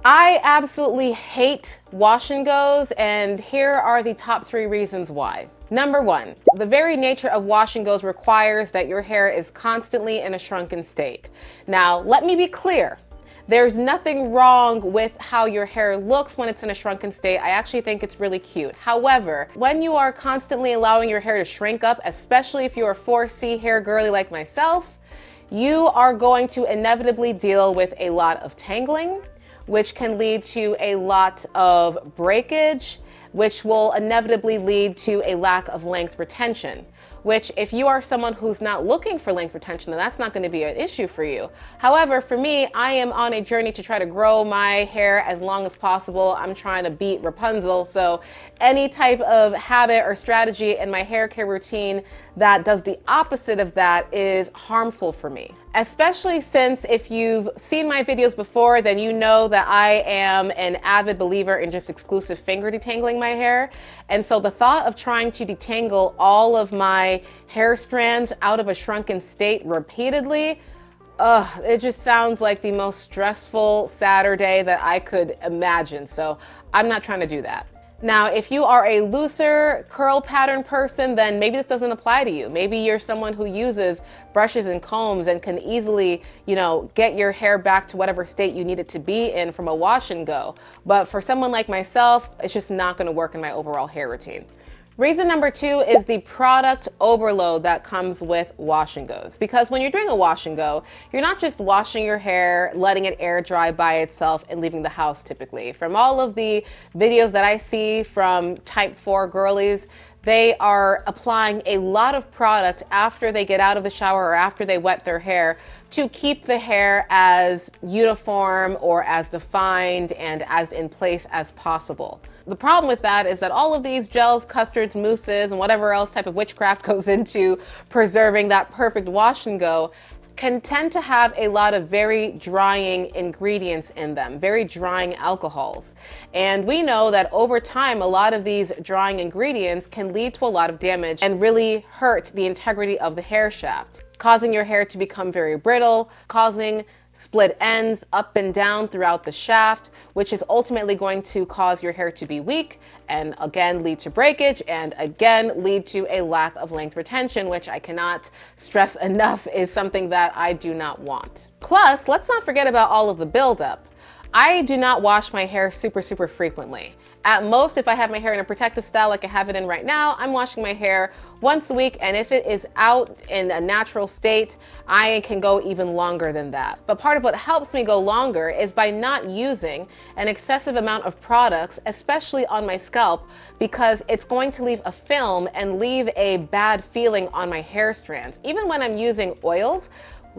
I absolutely hate wash and goes, and here are the top 3 reasons why. Number 1, the very nature of wash and goes requires that your hair is constantly in a shrunken state. Now, let me be clear. There's nothing wrong with how your hair looks when it's in a shrunken state. I actually think it's really cute. However, when you are constantly allowing your hair to shrink up, especially if you're a 4C hair girly like myself, you are going to inevitably deal with a lot of tangling, which can lead to a lot of breakage, which will inevitably lead to a lack of length retention, which if you are someone who's not looking for length retention, then that's not going to be an issue for you. However, for me, I am on a journey to try to grow my hair as long as possible. I'm trying to beat Rapunzel, so any type of habit or strategy in my hair care routine that does the opposite of that is harmful for me. Especially since if you've seen my videos before, then you know that I am an avid believer in just exclusive finger detangling my hair. And so the thought of trying to detangle all of my hair strands out of a shrunken state repeatedly, it just sounds like the most stressful Saturday that I could imagine. So I'm not trying to do that. Now, if you are a looser curl pattern person, then maybe this doesn't apply to you. Maybe you're someone who uses brushes and combs and can easily, get your hair back to whatever state you need it to be in from a wash and go. But for someone like myself, it's just not going to work in my overall hair routine. Reason number 2 is the product overload that comes with wash and goes. Because when you're doing a wash and go, you're not just washing your hair, letting it air dry by itself and leaving the house typically. From all of the videos that I see from type 4 girlies, they are applying a lot of product after they get out of the shower or after they wet their hair to keep the hair as uniform or as defined and as in place as possible. The problem with that is that all of these gels, custards, mousses, and whatever else type of witchcraft goes into preserving that perfect wash and go can tend to have a lot of very drying ingredients in them, very drying alcohols. And we know that over time, a lot of these drying ingredients can lead to a lot of damage and really hurt the integrity of the hair shaft, causing your hair to become very brittle, causing split ends up and down throughout the shaft, which is ultimately going to cause your hair to be weak and again lead to breakage and again lead to a lack of length retention, which I cannot stress enough is something that I do not want. Plus, let's not forget about all of the buildup. I do not wash my hair super frequently. At most, if I have my hair in a protective style like I have it in right now, I'm washing my hair once a week, and if it is out in a natural state, I can go even longer than that. But part of what helps me go longer is by not using an excessive amount of products, especially on my scalp, because it's going to leave a film and leave a bad feeling on my hair strands. Even when I'm using oils,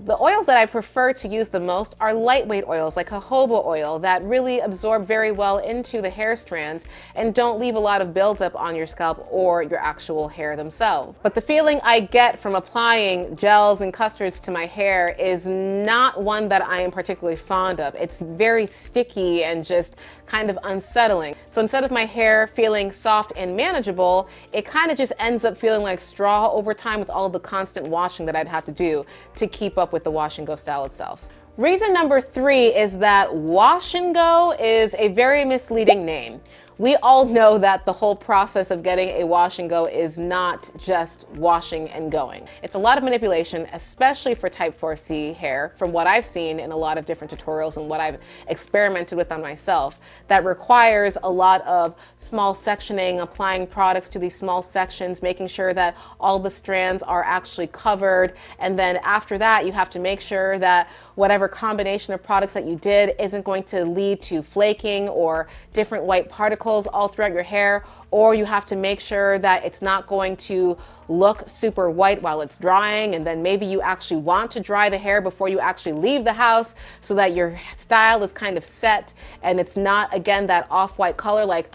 the oils that I prefer to use the most are lightweight oils like jojoba oil that really absorb very well into the hair strands and don't leave a lot of buildup on your scalp or your actual hair themselves. But the feeling I get from applying gels and custards to my hair is not one that I am particularly fond of. It's very sticky and just kind of unsettling. So instead of my hair feeling soft and manageable, it kind of just ends up feeling like straw over time with all the constant washing that I'd have to do to keep up with the wash and go style itself. Reason number 3 is that wash and go is a very misleading name. We all know that the whole process of getting a wash and go is not just washing and going. It's a lot of manipulation, especially for type 4C hair, from what I've seen in a lot of different tutorials and what I've experimented with on myself, that requires a lot of small sectioning, applying products to these small sections, making sure that all the strands are actually covered. And then after that, you have to make sure that whatever combination of products that you did isn't going to lead to flaking or different white particles all throughout your hair, or you have to make sure that it's not going to look super white while it's drying, and then maybe you actually want to dry the hair before you actually leave the house so that your style is kind of set and it's not, again, that off-white color. Like,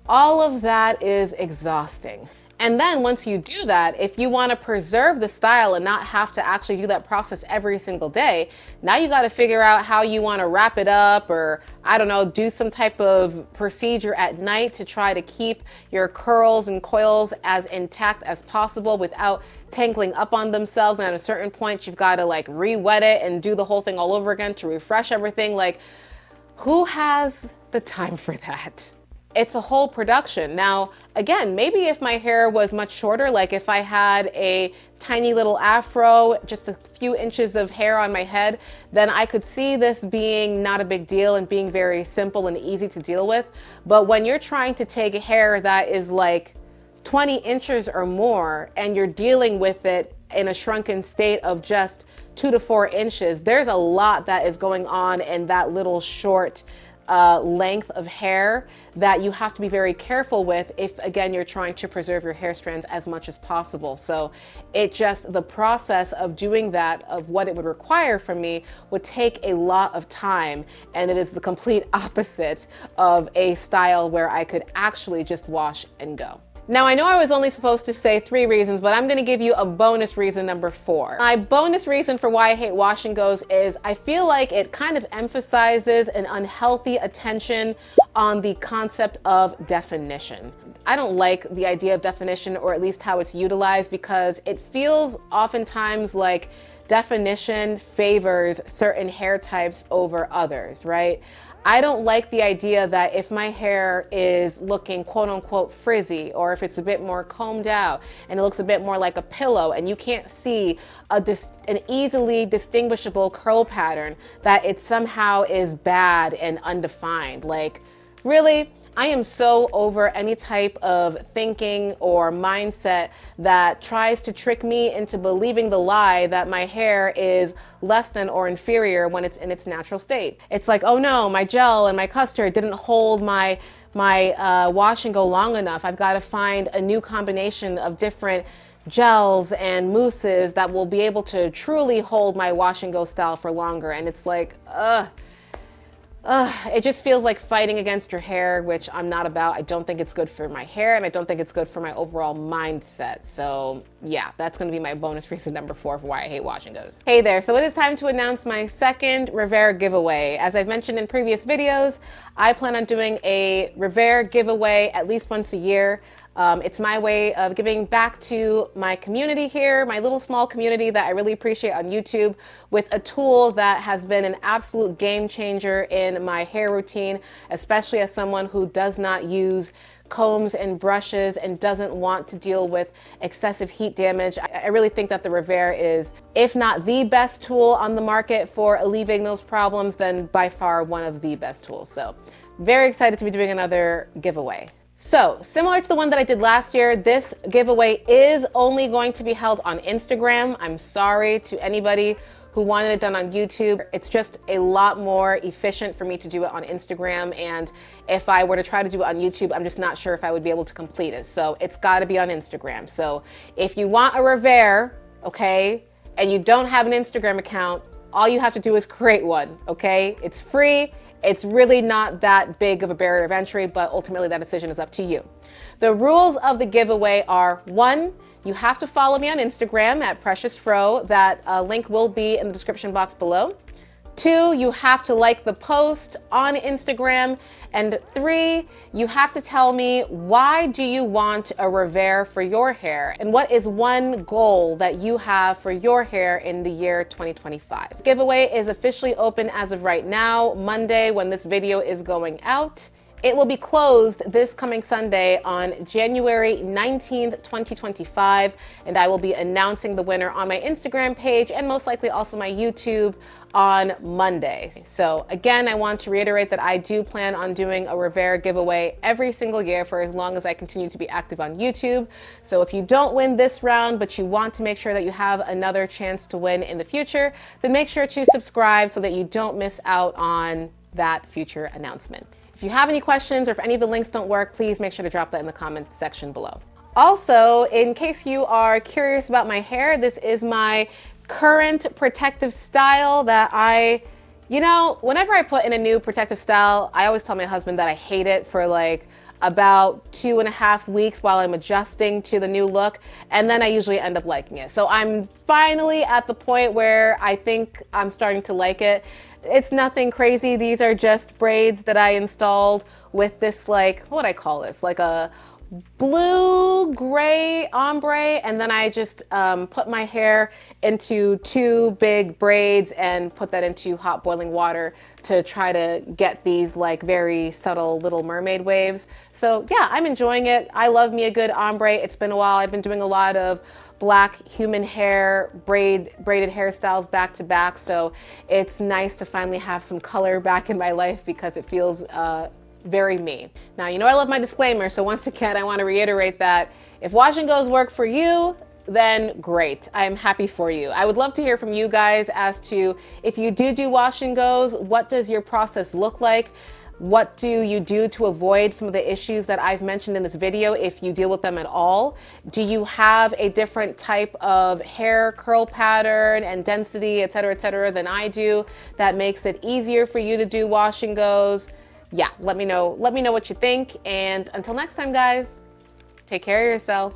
all of that is exhausting. And then once you do that, if you want to preserve the style and not have to actually do that process every single day, now you got to figure out how you want to wrap it up, or I don't know, do some type of procedure at night to try to keep your curls and coils as intact as possible without tangling up on themselves. And at a certain point, you've got to like re-wet it and do the whole thing all over again to refresh everything. Like, Who has the time for that? It's a whole production. Now, again, maybe if my hair was much shorter, like if I had a tiny little afro, just a few inches of hair on my head, then I could see this being not a big deal and being very simple and easy to deal with. But when you're trying to take hair that is like 20 inches or more and you're dealing with it in a shrunken state of just 2 to 4 inches, there's a lot that is going on in that little short length of hair that you have to be very careful with if, again, you're trying to preserve your hair strands as much as possible. So the process of doing that, of what it would require from me, would take a lot of time, and it is the complete opposite of a style where I could actually just wash and go. Now, I know I was only supposed to say 3 reasons, but I'm gonna give you a bonus reason, number 4. My bonus reason for why I hate wash and goes is I feel like it kind of emphasizes an unhealthy attention on the concept of definition. I don't like the idea of definition, or at least how it's utilized, because it feels oftentimes like definition favors certain hair types over others, right? I don't like the idea that if my hair is looking quote unquote frizzy, or if it's a bit more combed out and it looks a bit more like a pillow and you can't see an easily distinguishable curl pattern, that it somehow is bad and undefined. Like, really? I am so over any type of thinking or mindset that tries to trick me into believing the lie that my hair is less than or inferior when it's in its natural state. It's like, oh no, my gel and my custard didn't hold my wash and go long enough. I've got to find a new combination of different gels and mousses that will be able to truly hold my wash and go style for longer. And it's like, it just feels like fighting against your hair, which I'm not about. I don't think it's good for my hair, and I don't think it's good for my overall mindset. So yeah, that's gonna be my bonus reason number 4 for why I hate wash and goes. Hey there, so it is time to announce my second REVAIR giveaway. As I've mentioned in previous videos, I plan on doing a REVAIR giveaway at least once a year. It's my way of giving back to my community here, my little small community that I really appreciate on YouTube, with a tool that has been an absolute game changer in my hair routine, especially as someone who does not use combs and brushes and doesn't want to deal with excessive heat damage. I really think that the REVAIR is, if not the best tool on the market for alleviating those problems, then by far one of the best tools. So very excited to be doing another giveaway. So, similar to the one that I did last year, this giveaway is only going to be held on Instagram. I'm sorry to anybody who wanted it done on YouTube. It's just a lot more efficient for me to do it on Instagram, and if I were to try to do it on YouTube, I'm just not sure if I would be able to complete it. So it's gotta be on Instagram. So if you want a REVAIR, okay, and you don't have an Instagram account, all you have to do is create one, okay? It's free. It's really not that big of a barrier of entry, but ultimately that decision is up to you. The rules of the giveaway are: 1, you have to follow me on Instagram at PreciousFro. That link will be in the description box below. 2, you have to like the post on Instagram. And 3, you have to tell me, why do you want a REVAIR for your hair? And what is one goal that you have for your hair in the year 2025? The giveaway is officially open as of right now, Monday, when this video is going out. It will be closed this coming Sunday on January 19th, 2025, and I will be announcing the winner on my Instagram page and most likely also my YouTube on Monday. So again, I want to reiterate that I do plan on doing a REVAIR giveaway every single year for as long as I continue to be active on YouTube. So if you don't win this round, but you want to make sure that you have another chance to win in the future, then make sure to subscribe so that you don't miss out on that future announcement. If you have any questions or if any of the links don't work, please make sure to drop that in the comment section below. Also, in case you are curious about my hair, this is my current protective style that whenever I put in a new protective style, I always tell my husband that I hate it for like about 2.5 weeks while I'm adjusting to the new look, and then I usually end up liking it. So I'm finally at the point where I think I'm starting to like it. It's nothing crazy. These are just braids that I installed with this, like, what would I call this? Like a blue gray ombre, and then I just put my hair into 2 big braids and put that into hot boiling water to try to get these like very subtle little mermaid waves. So yeah, I'm enjoying it. I love me a good ombre. It's been a while. I've been doing a lot of black human hair braided hairstyles back to back, so it's nice to finally have some color back in my life because it feels very me. Now, you know I love my disclaimer, so once again, I want to reiterate that if wash and goes work for you, then great. I'm happy for you. I would love to hear from you guys as to if you do wash and goes, what does your process look like? What do you do to avoid some of the issues that I've mentioned in this video, if you deal with them at all? Do you have a different type of hair curl pattern and density, et cetera, than I do that makes it easier for you to do wash and goes? Yeah, let me know what you think. And until next time, guys, take care of yourself.